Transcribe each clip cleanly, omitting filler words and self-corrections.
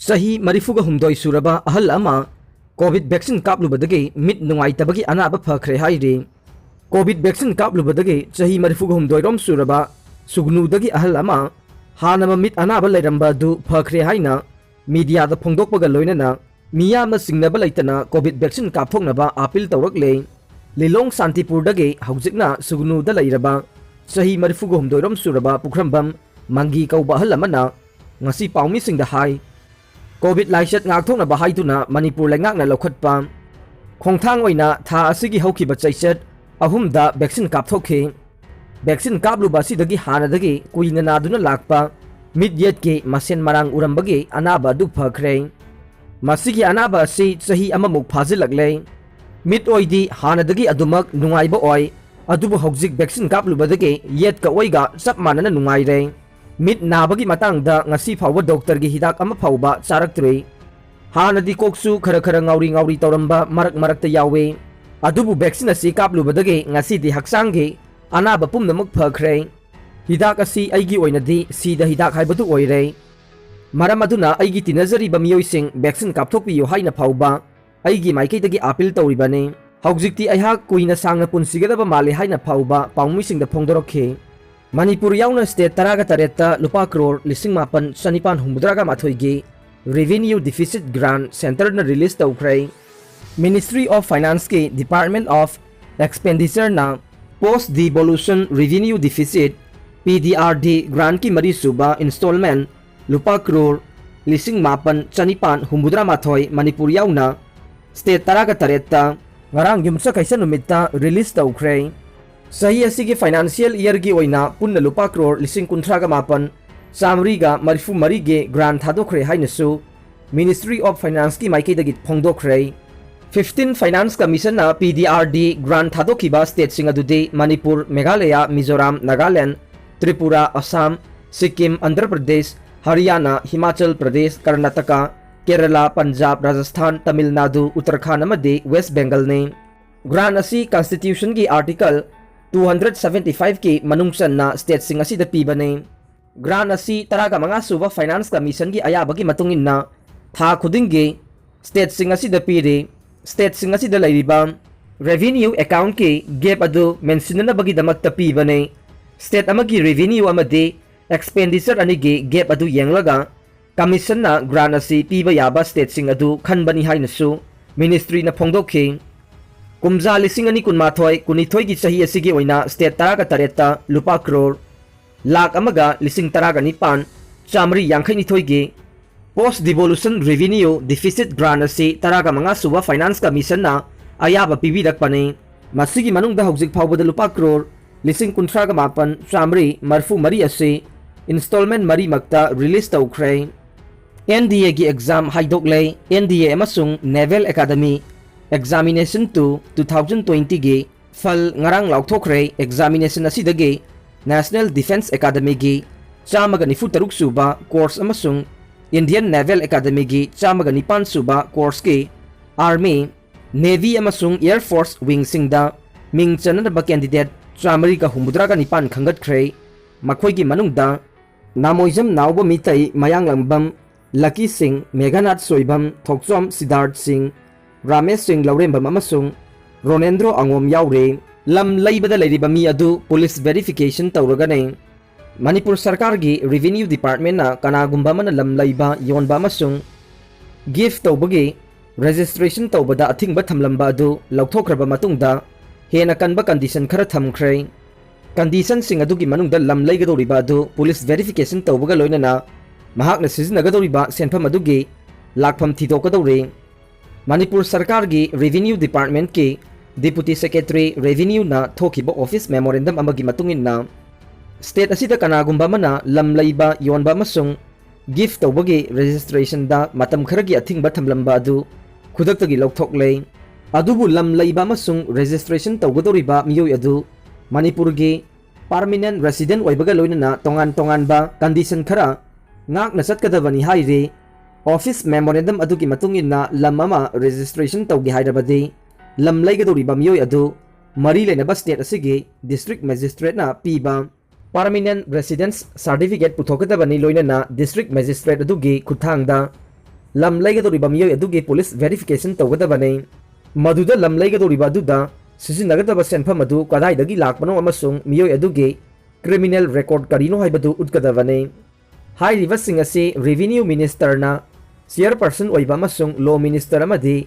Sahi marifuga humdoi suraba ahal ama COVID vaccine kaplubadagi mit nungaitabagi anaba phakre hairi. COVID vaccine kaplubadagi sahi marifuga humdoi rom suraba sugnudagi ahal ama hanama mit anaba lairamba du phakre haina media da phongdokpaga loinana miyamna singnaba laitana COVID vaccine kapthoknaba appeal tawrakle. Lilong Santipurdagi haujikna sugnuda lairaba sahi marifuga humdoi rom suraba pukrambam mangi kauba ahal amana ngasi paumi singda hai COVID laisat ngak thokna bahai tuna Manipur lengak na lokhat pa khongthang oina tha asigi hauki ba chaisat ahumda vaccine kap thokhe vaccine kaplu basi dagi hana dagi kuina na duna lakpa midyat ke masen marang urambagi anaba du phakre masigi anaba si sahi amamuk phajilakle mit oidi hana dagi adumak nungaiba oi adubu haujik vaccine kaplu badagi yet ka oiga sap manana nungaire mit nabagi matangda ngasi phawba doctor gi hidak ama phawba charaktre hanadi koksu khara khara ngauri tawramba marak ta yawe adubu vaccine asi kaplu badagi ngasi di haksang gi anaba pumnamuk phakre hidak asi aigi oinadi sida hidak haibatu oire maram aduna aigi tinazari ba miyoising vaccine kapthokpi yo haina phawba aigi maikei dagi appeal tawribane haujikti aihak kuina sangna punsigada male haina phawba paungmising da phongdorokhe Manipur yauna state taraga tareta lupa crore lising mapan sanipan humbudraga mathoigi revenue deficit grant center na release tawkrai Ministry of Finance ke Department of Expenditure na post devolution revenue deficit PDRD grant ki mari suba installment lupa crore lising mapan sanipan humbudra mathoi Manipur yauna state taraga tareta ngarang yumsa kaisa numita release tawkrai Sahi asigi financial year gi oina punna lupa crore lising kuntraga mapan samriga marifu marige grant thadokre hainasu Ministry of Finance ki maike dagi phongdokre 15 Finance Commission na PDRD grant thadokiba state singa dude Manipur Meghalaya Mizoram Nagaland Tripura Assam Sikkim Andhra Pradesh Haryana Himachal Pradesh Karnataka Kerala Punjab Rajasthan Tamil Nadu Uttarakhand amadi West Bengal ne grant asi constitution gi article 275 ki manungsan na state sing asi da pibane grant asi taraga mga suba finance commission gi ayabagi matungin na tha khuding gi state sing asi da pire state sing asi da lairiba revenue account ki gap adu mention na bagi damak ta pibane state amagi revenue amade expenditure ani gi gap adu yenglaga commission na grant asi piba yaba state sing adu khanbani haina su ministry na phongdokhe Kumza lising ani kunmathoi kunithoi gi sahi asigi oina state taraga tareta lupa crore lak amaga lising taraga nipan chamri yangkhai nithoi gi post devolution revenue deficit grant asi taraga manga suba finance commission na ayaba pibidak pane masigi manungda haujik phawbada lupa crore lising kuntraga mapan chamri marfu mari asi installment mari makta release tawkrai NDA gi exam haidokle NDA amasung Naval Academy Examination 2 2020 gi fal ngarang laukthokre examination asidagi National Defense Academy gi chamaga nifu taruk suba course amasung Indian Naval Academy gi chamaga nipan suba course ki Army Navy amasung Air Force wing singda ming chanaba candidate chamari ka humudra ka nipan khangat khre makhoi gi manungda namoijam nauba mitai mayang lambam Lucky Singh Meghanath Soibam Thokchom Siddharth Singh Ramesh Singh Laurembam amasung Ronendro Angom yaure lam laibada lairiba mi adu police verification tawragane Manipur Sarkar gi revenue department na kanagumba man lam laiba yonba amasung gift tawbagi registration tawbada athingba thamlamba adu lauthokraba matungda hena kanba condition khara thamkhre condition sing adu gi manungda lam laigadoriba adu police verification tawbaga loinana mahakna siznagadoriba senpham adu gi lakpham thidokadore Manipur Sarkar gi Revenue Department ki Deputy Secretary Revenue na thokiba office memorandum amagi matungin na state asida kanagumba mana lam laiba yonba masung gift tawbagi registration da matam kharagi athingba thamlamba adu khudaktagi lokthokle adubu lam laiba masung registration tawgadoriba miyoi adu Manipur gi permanent resident oibaga loinana tongan ba condition khara ngak na satkadabani haire Office memorandum adu ki matungin na lamama registration tawgi hairabadi lam laigadoriba miyoi adu mari lenaba state asigi district magistrate na piba permanent residence certificate puthokadabani loinana district magistrate adugi khuthangda lam laigadoriba miyoi adugi police verification tawgadabane maduda lam laigadoriba aduda sisinnagadaba senfam adu kadaidagi lakpano amasung miyoi adugi criminal record karino haibadu utkadabane hairiba sing asi revenue minister na chairperson oiba amasung law minister amadi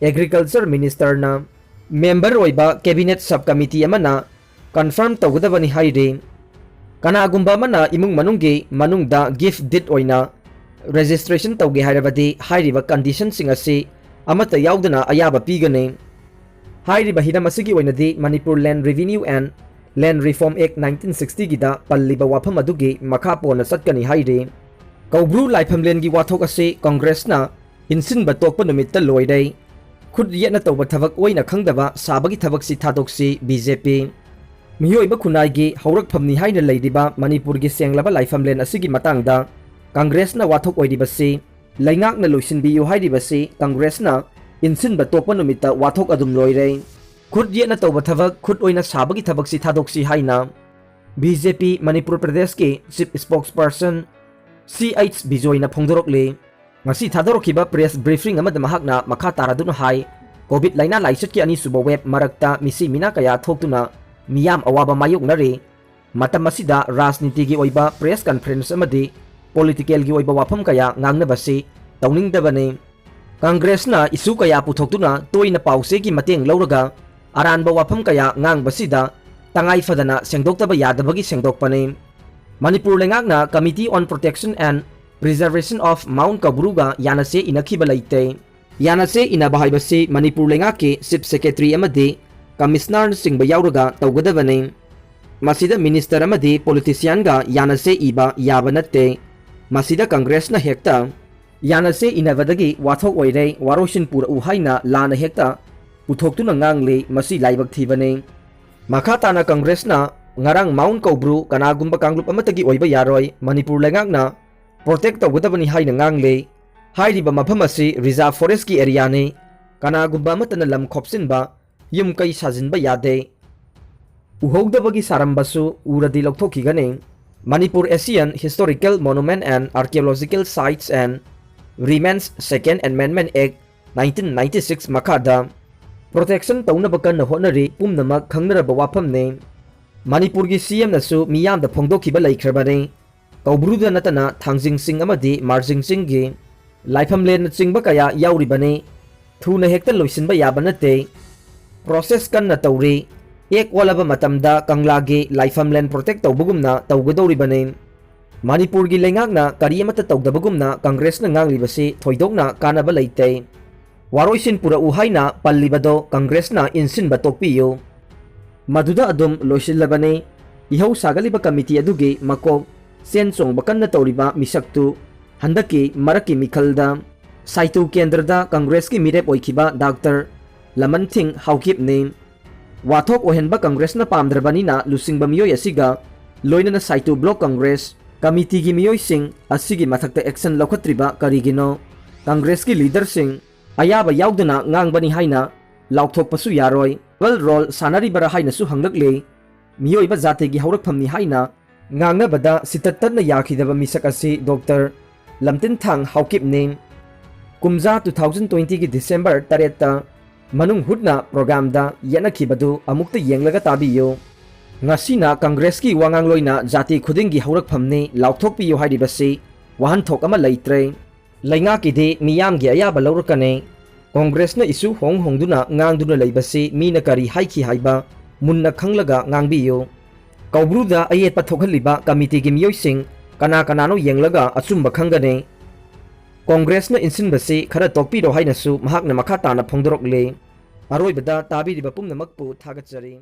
agriculture minister na member oiba cabinet subcommittee amana confirm tawgadabani hairi kanagumba mana imung manunggi manungda gift deed oina registration tawge hairabadi hairiba condition sing asi amata yaudana ayaba pigane hairiba hidam asigi oinadi Manipur Land Revenue and Land Reform Act 1960 gida palliba wafam adugi makha pona satkani hairi kaubru laifamlen gi wathok ase congress na insin batokpa numitta loidai khud yena tawba thabak oina khangdaba sabagi thabak si thadoksi BJP miyoiba khunai gi haurak phamni haina leidiba Manipur gi senglaba laifamlen asigi matangda congress na wathok oidibasi laingak na loisin biyu haidibasi congress na insin batokpa numitta wathok adum loirei khud yena tawba thabak khud oina sabagi thabak si thadoksi haina BJP Manipur Pradesh ke chief spokesperson CH Bijoy na phongdorokle ngasi thadorokhiba press briefing amada mahakna makha taraduna hai covid laina laisat ki ani suba web marakta misi mina kaya thoktuna miyam awaba mayok nare matam asida rajniti gi oiba press conference amadi political gi oiba wafam kaya ngangna basi tawning dabane congress na isu kaya puthokuna toina pause gi mateng lauraga aranba wafam kaya ngang basida tangai fadana sengdoktaba yadabagi sengdokpane Manipur lengakna Committee on Protection and Preservation of Mount Kabruga yanase inakhiba laite yanase inabahaibase Manipur lengake chief secretary amadi commissioner singba yauraga tawgadabane masida minister amadi politician ga yanase iba yaba natte masida congress na hekta yanase inavadagi wathok oire waroshin pura uhaina lana hekta puthoktuna ngangle masi laibak thibane makhatana congress na ngarang Mount Kabru kanagumba kanglup amatagi oiba yaroi Manipur lengakna protect tawgadabani haina ngangle hairiba mafam asi reserve forest ki area ne kanagumba amatana lam khopsinba yum kai sajinba yade uhogdabagi sarambasu uradi lokthokigane Manipur Asian Historical Monument and Archaeological Sites and Remains Second Amendment Act 1996 makhada protection taunaba kan honari pumnamak khangnaraba wafam ne Manipur gi CM nasu miyam da phongdokhiba laikhrabane kaubruda natana thangjing sing amadi marjing sing gi laifamlen chingba kaya yauribane thuna hekta loisinba yabanate process kan na tawri ek walaba matamda kangla gi laifamlen protect tawbugumna tawgadoribane Manipur gi lengakna kariyamata tawdabugumna congress na nganglibasi thoidokna kanaba laite waroisin pura uhaina pallibado congress na insin batokpiyo maduda adum loisilabane ihau sagaliba committee adugi makok sen chong bakanna tawriba misaktu handaki maraki mikhalda saitu kendrada congress ki mirep oikhiba dr lamanthing haukip ne wathok ohenba congress na pamdrabani na lusingba miyoi asiga loinana saitu block congress committee gi miyoi sing asigi mathakta action lokhatriba karigino congress ki leader sing ayaba yaudana ngangbani haina laukthok pasu yaroi well role sanari bara haina su hanglakle miyoi ba jate gi haurak phamni haina ngangna bada sitatna yakhidaba misak asi dr lamtin thang haukip ne kumja 2020 gi december 3 ta manung hutna program da yanakhibadu amukta yenglaga tabiyo ngasina congress ki wangang loina jati khuding gi haurak phamni laukthok piyo haidibasi wahan thok ama leitre lainga ki de miyam gi ayaba laurakane congress na isu hongduna ngangduna leibasi mina kari haiki haiba munna khanglaga ngangbiyo kaubruda ayet pathokhaliba committee gi miyoising kana kanano yenglaga achumba khangane congress na insinbasi khara tokpiro hainasu mahakna makha tana phongdorokle aroibada tabiriba pumnamakpu thagachari